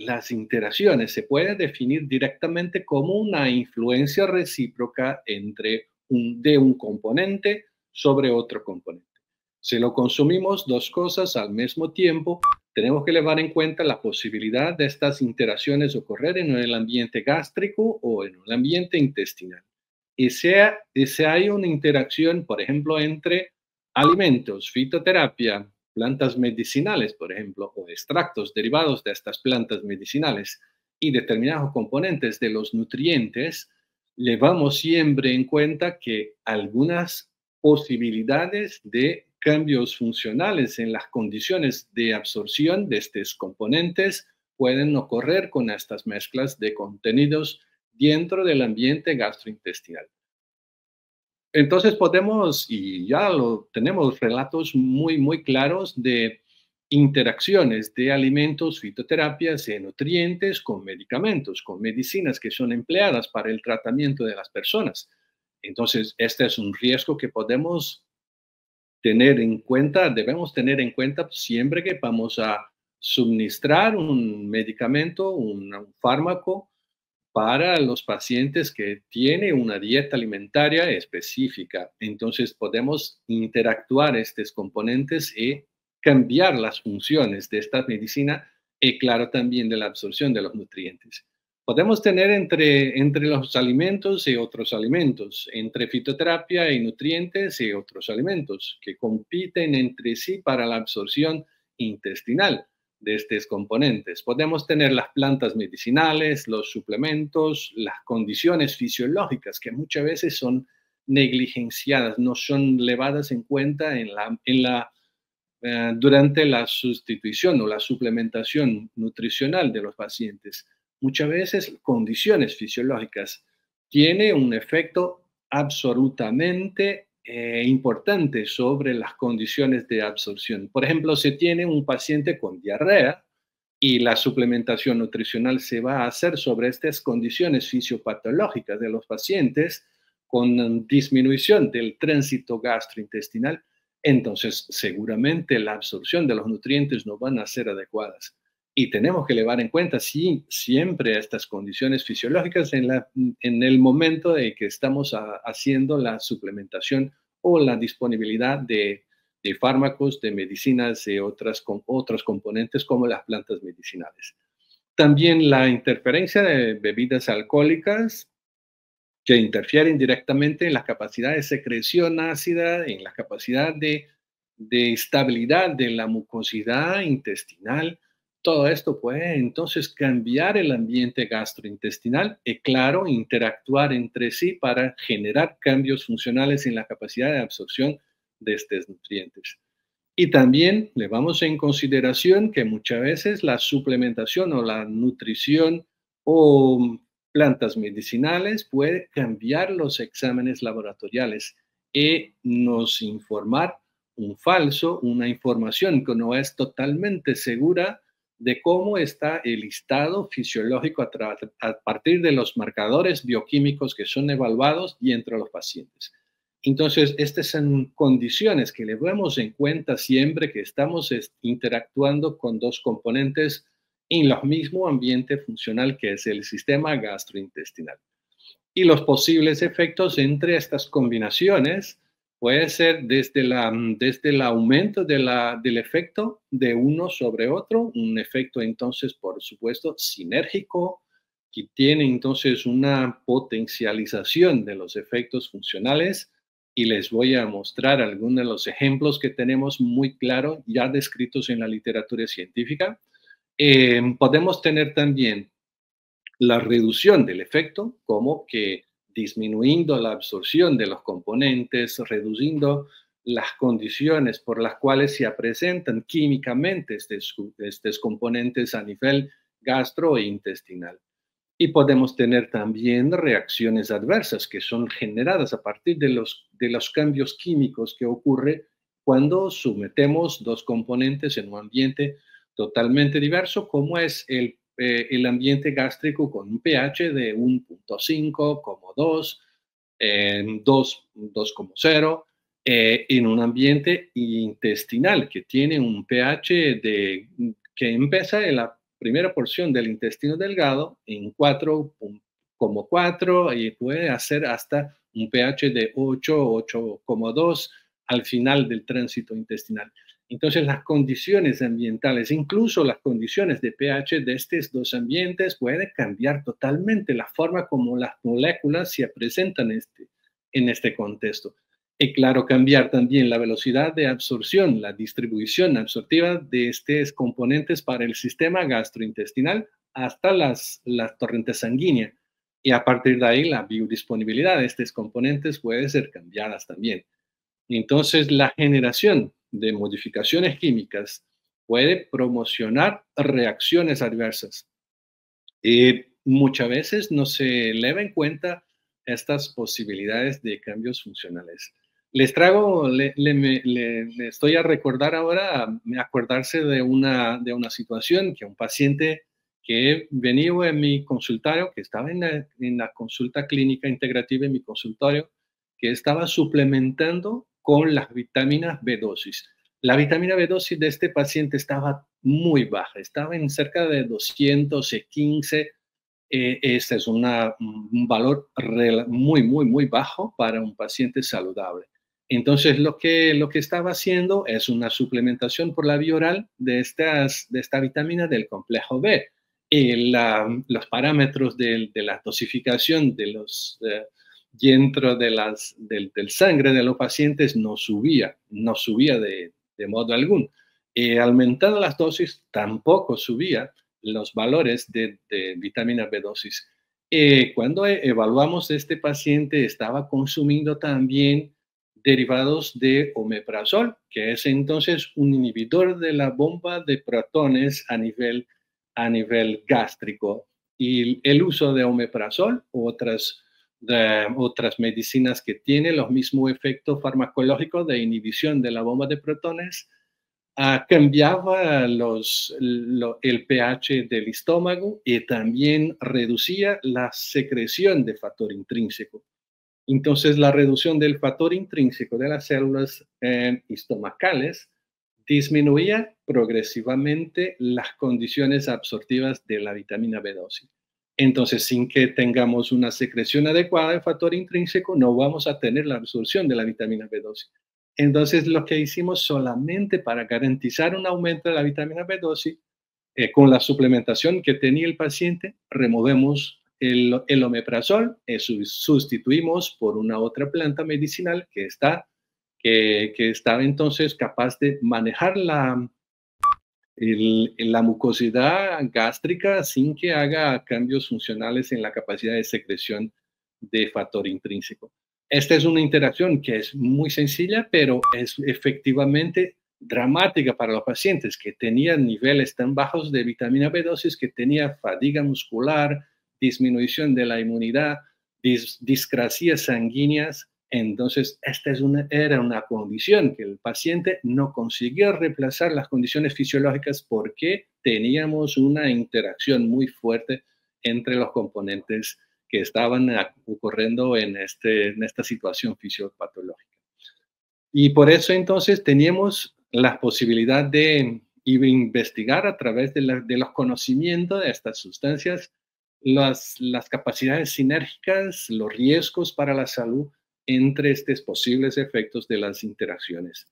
las interacciones se pueden definir directamente como una influencia recíproca de un componente sobre otro componente. Si lo consumimos dos cosas al mismo tiempo, tenemos que llevar en cuenta la posibilidad de estas interacciones ocurrir en el ambiente gástrico o en el ambiente intestinal. Y si hay una interacción, por ejemplo, entre alimentos, fitoterapia, plantas medicinales, por ejemplo, o extractos derivados de estas plantas medicinales y determinados componentes de los nutrientes, llevamos siempre en cuenta que algunas posibilidades de cambios funcionales en las condiciones de absorción de estos componentes pueden ocurrir con estas mezclas de contenidos dentro del ambiente gastrointestinal. Entonces podemos, y ya lo tenemos, relatos muy claros de interacciones de alimentos, fitoterapias y nutrientes con medicamentos, con medicinas que son empleadas para el tratamiento de las personas. Entonces, este es un riesgo que podemos tener en cuenta, debemos tener en cuenta siempre que vamos a suministrar un medicamento, un fármaco para los pacientes que tienen una dieta alimentaria específica. Entonces podemos interactuar estos componentes y cambiar las funciones de esta medicina y claro también de la absorción de los nutrientes. Podemos tener entre los alimentos y otros alimentos, entre fitoterapia y nutrientes y otros alimentos que compiten entre sí para la absorción intestinal de estos componentes. Podemos tener las plantas medicinales, los suplementos, las condiciones fisiológicas que muchas veces son negligenciadas, no son llevadas en cuenta durante la sustitución o la suplementación nutricional de los pacientes. Muchas veces condiciones fisiológicas tienen un efecto absolutamente importante sobre las condiciones de absorción. Por ejemplo, si tiene un paciente con diarrea y la suplementación nutricional se va a hacer sobre estas condiciones fisiopatológicas de los pacientes con disminución del tránsito gastrointestinal, entonces seguramente la absorción de los nutrientes no van a ser adecuadas. Y tenemos que llevar en cuenta siempre estas condiciones fisiológicas en el momento de que estamos haciendo la suplementación o la disponibilidad de fármacos, de medicinas y otros componentes como las plantas medicinales. También la interferencia de bebidas alcohólicas que interfieren directamente en la capacidad de secreción ácida, en la capacidad de estabilidad de la mucosidad intestinal. Todo esto puede entonces cambiar el ambiente gastrointestinal y, claro, interactuar entre sí para generar cambios funcionales en la capacidad de absorción de estos nutrientes. Y también llevamos en consideración que muchas veces la suplementación o la nutrición o plantas medicinales puede cambiar los exámenes laboratoriales y nos informar una información que no es totalmente segura de cómo está el estado fisiológico a partir de los marcadores bioquímicos que son evaluados y entre los pacientes. Entonces, estas son condiciones que le debemos en cuenta siempre que estamos interactuando con dos componentes en el mismo ambiente funcional que es el sistema gastrointestinal. Y los posibles efectos entre estas combinaciones puede ser desde el aumento del efecto de uno sobre otro, un efecto entonces, por supuesto, sinérgico, que tiene entonces una potencialización de los efectos funcionales, y les voy a mostrar algunos de los ejemplos que tenemos muy claros, ya descritos en la literatura científica. Podemos tener también la reducción del efecto, como que disminuyendo la absorción de los componentes, reduciendo las condiciones por las cuales se presentan químicamente estos componentes a nivel gastrointestinal. Y podemos tener también reacciones adversas que son generadas a partir de los cambios químicos que ocurren cuando sometemos dos componentes en un ambiente totalmente diverso, como es el ambiente gástrico con un pH de 1.5, como 2, 2,0, en un ambiente intestinal que tiene un pH que empieza primera porción del intestino delgado en 4,4 y puede hacer hasta un pH de 8, 8,2 al final del tránsito intestinal. Entonces, las condiciones ambientales, incluso las condiciones de pH de estos dos ambientes, pueden cambiar totalmente la forma como las moléculas se presentan en este contexto. Y claro, cambiar también la velocidad de absorción, la distribución absortiva de estos componentes para el sistema gastrointestinal hasta las torrentes sanguíneas. Y a partir de ahí, la biodisponibilidad de estos componentes puede ser cambiadas también. Entonces, la generación de modificaciones químicas puede promocionar reacciones adversas. Y muchas veces no se eleva en cuenta estas posibilidades de cambios funcionales. Les traigo, le estoy a recordar ahora, a acordarse de una situación que un paciente que venía en mi consultorio, que estaba en la consulta clínica integrativa en mi consultorio, que estaba suplementando con las vitaminas B12. La vitamina B12 de este paciente estaba muy baja, estaba en cerca de 215. Este es un valor muy, muy, muy bajo para un paciente saludable. Entonces, lo que estaba haciendo es una suplementación por la vía oral de esta vitamina del complejo B. Los parámetros de la dosificación dentro del sangre de los pacientes no subía de modo alguno. Aumentando las dosis tampoco subía los valores de vitamina B12. Cuando evaluamos este paciente, estaba consumiendo también derivados de omeprazol, que es entonces un inhibidor de la bomba de protones a nivel gástrico. Y el uso de omeprazol u otras medicinas que tienen los mismos efectos farmacológicos de inhibición de la bomba de protones, cambiaba el pH del estómago y también reducía la secreción de factor intrínseco. Entonces, la reducción del factor intrínseco de las células estomacales disminuía progresivamente las condiciones absortivas de la vitamina B12. Entonces, sin que tengamos una secreción adecuada de factor intrínseco, no vamos a tener la absorción de la vitamina B12. Entonces, lo que hicimos solamente para garantizar un aumento de la vitamina B12, con la suplementación que tenía el paciente, removemos el omeprazol y sustituimos por una otra planta medicinal que estaba entonces capaz de manejar la mucosidad gástrica sin que haga cambios funcionales en la capacidad de secreción de factor intrínseco. Esta es una interacción que es muy sencilla, pero es efectivamente dramática para los pacientes que tenían niveles tan bajos de vitamina B12, que tenía fatiga muscular, disminución de la inmunidad, discrasias sanguíneas. Entonces, era una condición que el paciente no conseguía reemplazar las condiciones fisiológicas porque teníamos una interacción muy fuerte entre los componentes que estaban ocurriendo en esta situación fisiopatológica. Y por eso entonces teníamos la posibilidad de investigar a través de los conocimientos de estas sustancias las capacidades sinérgicas, los riesgos para la salud entre estos posibles efectos de las interacciones.